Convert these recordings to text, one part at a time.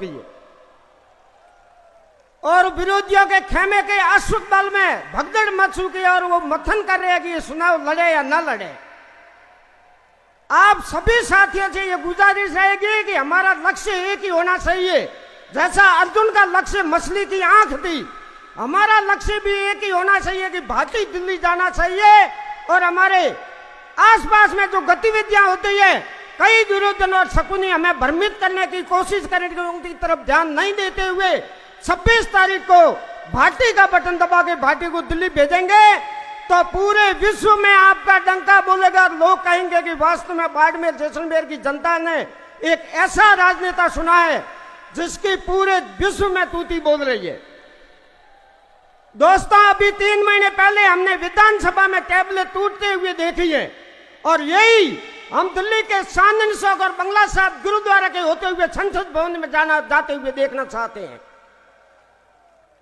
किए और विरोधियों के खेमे के अश्रुत बल में भगदड़ मच चुकी और वो मथन कर रहे हैं कि ये चुनाव लड़े या ना लड़े। आप सभी साथियों से ये गुजारिश रहेगी कि हमारा लक्ष्य एक ही होना चाहिए। जैसा अर्जुन का लक्ष्य मछली की आंख थी, हमारा लक्ष्य भी एक ही होना चाहिए कि भाटी दिल्ली जाना चाहिए और हमारे आसपास में जो गतिविधियां होती है, कई विरोधन और शकुनी हमें भ्रमित करने की कोशिश करेंगे, उनकी तरफ ध्यान नहीं देते हुए 26 तारीख को भाटी का बटन दबा के भाटी को दिल्ली भेजेंगे तो पूरे विश्व में आपका डंका बोलेगा। लोग कहेंगे कि वास्तव में बाड़मेर जैसलमेर की जनता ने एक ऐसा राजनेता सुना है जिसकी पूरे विश्व में तूती बोल रही है। दोस्तों, अभी 3 महीने पहले हमने विधानसभा में टेबलेट टूटते हुए देखी है और यही हम दिल्ली के चांदनी चौक और बंगला साहब गुरुद्वारा के होते हुए संसद भवन में जाते हुए देखना चाहते हैं।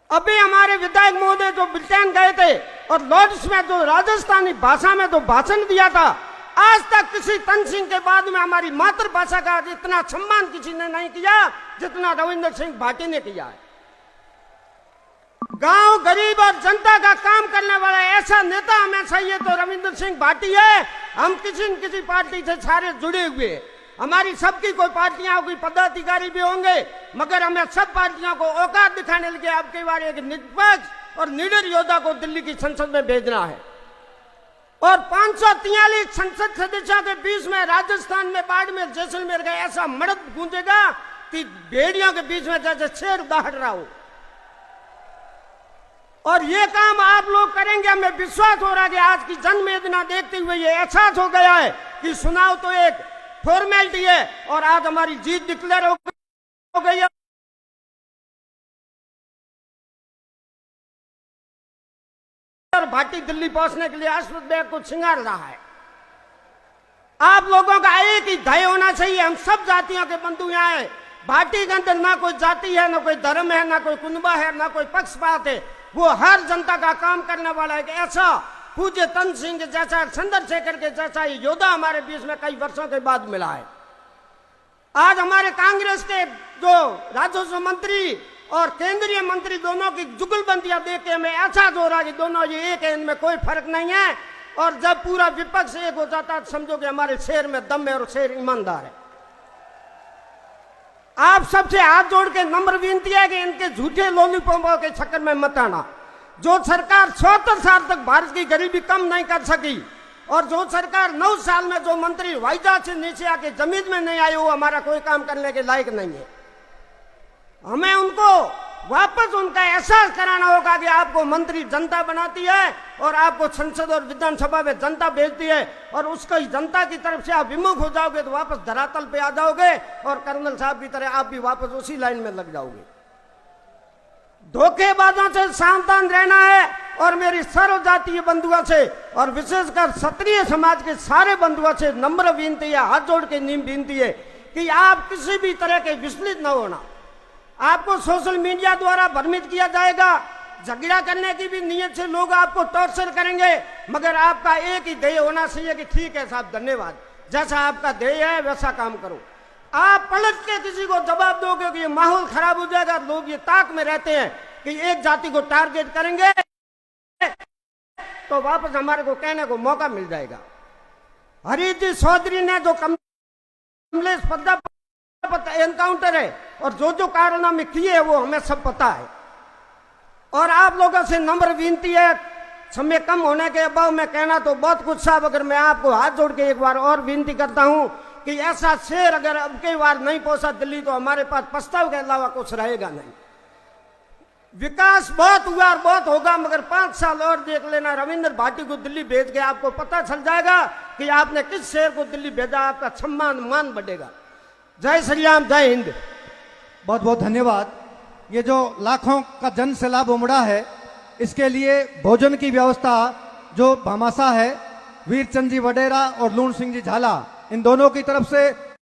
अभी हमारे विधायक महोदय जो ब्रिटेन गए थे और लॉर्ड्स में जो राजस्थानी भाषा में जो भाषण दिया था, आज तक किसी तन सिंह के बाद में हमारी मातृभाषा का इतना सम्मान किसी ने नहीं किया जितना रविंद्र सिंह भाटी ने किया है। गांव गरीब और जनता का काम करने वाला ऐसा नेता हमें चाहिए तो रविंद्र सिंह भाटी है। हम किसी न किसी पार्टी से सारे जुड़े हुए, हमारी सबकी कोई पार्टियां होगी, पदाधिकारी भी होंगे, मगर हमें सब पार्टियों को औकात दिखाने के अब की बार एक निष्पक्ष और निडर योद्धा को दिल्ली की संसद में भेजना है। और 543 संसद सदस्यों के बीच में राजस्थान में बाड़मेर जैसलमेर का ऐसा मर्द गूंजेगा कि भेड़ियों के बीच में जैसे शेर दहाड़ रहा हो। और ये काम आप लोग करेंगे, हमें विश्वास हो रहा है कि आज की जनवेदना देखते हुए ये एहसास हो गया है कि चुनाव तो एक फॉर्मेलिटी है और आज हमारी जीत डिक्लेयर हो गई है। और भाटी दिल्ली पहुंचने के लिए अश्वत्थ बैग को सिंगार रहा है। आप लोगों का एक ही ध्येय होना चाहिए, हम सब जातियों के बंधु यहाँ है। भाटी के अंदर ना कोई जाति है, ना कोई धर्म है, ना कोई कुनबा है, ना कोई पक्षपात है। वो हर जनता का काम करने वाला है। ऐसा पूज्य तन सिंह जैसा, चंद्रशेखर के जैसा योद्धा हमारे बीच में कई वर्षों के बाद मिला है। आज हमारे कांग्रेस के जो राजस्व मंत्री और केंद्रीय मंत्री दोनों की जुगलबंदियां देख के हमें एहसास हो रहा है कि दोनों ये एक है, इनमें कोई फर्क नहीं है। और जब पूरा विपक्ष एक हो जाता है तो समझो कि हमारे शेर में दम है और शेर ईमानदार है। आप सबसे हाथ जोड़ के नम्र विनती है कि इनके झूठे लॉलीपॉपों के चक्कर में मत आना। जो सरकार 74 साल तक भारत की गरीबी कम नहीं कर सकी और जो सरकार 9 साल में जो मंत्री वाइजहाज से नीचे आके जमीन में नहीं आए, वो हमारा कोई काम करने के लायक नहीं है। हमें उनको वापस उनका एहसास कराना होगा कि आपको मंत्री जनता बनाती है और आपको संसद और विधानसभा में जनता भेजती है और उसको जनता की तरफ से आप विमुख हो जाओगे तो वापस धरातल पे आ जाओगे और कर्नल साहब की तरह आप भी वापस उसी लाइन में लग जाओगे। धोखेबाजों से सावधान रहना है और मेरी सर्व जातीय बंधुओं से और विशेषकर क्षत्रिय समाज के सारे बंधुओं से नम्र विनती है, हाथ जोड़ के नीम विनती है कि आप किसी भी तरह के विचलित न होना। आपको सोशल मीडिया द्वारा भ्रमित किया जाएगा, झगड़ा करने की भी नीयत से लोग आपको टॉर्चर करेंगे, मगर आपका एक ही ध्येय होना चाहिए कि ठीक है साहब, धन्यवाद, जैसा आपका ध्येय है वैसा काम करो। आप पलट के किसी को जवाब दोगे कि ये माहौल खराब हो जाएगा। लोग ये ताक में रहते हैं कि एक जाति को टारगेट करेंगे तो वापस हमारे को कहने को मौका मिल जाएगा। हरिजी चौधरी ने जो कमलेश पद्दा एनकाउंटर है और जो कारनामे किए हैं वो हमें सब पता है। और आप लोगों से नम्र विनती है, समय कम होने के अभाव में कहना तो बहुत कुछ साहब, अगर मैं आपको हाथ जोड़ के एक बार और विनती करता हूं कि ऐसा शेर अगर अब की बार नहीं पहुंचा दिल्ली तो हमारे पास पछताव के अलावा कुछ रहेगा नहीं। विकास बहुत हुआ और बहुत होगा, मगर 5 साल और देख लेना। रविंद्र भाटी को दिल्ली भेज के आपको पता चल जाएगा कि आपने किस शेर को दिल्ली भेजा, आपका सम्मान मान बढ़ेगा। जय श्री राम, जय हिंद। बहुत बहुत धन्यवाद। ये जो लाखों का जन सैलाब उमड़ा है, इसके लिए भोजन की व्यवस्था जो भामाशाह है वीरचंद जी वडेरा और लूण सिंह जी झाला, इन दोनों की तरफ से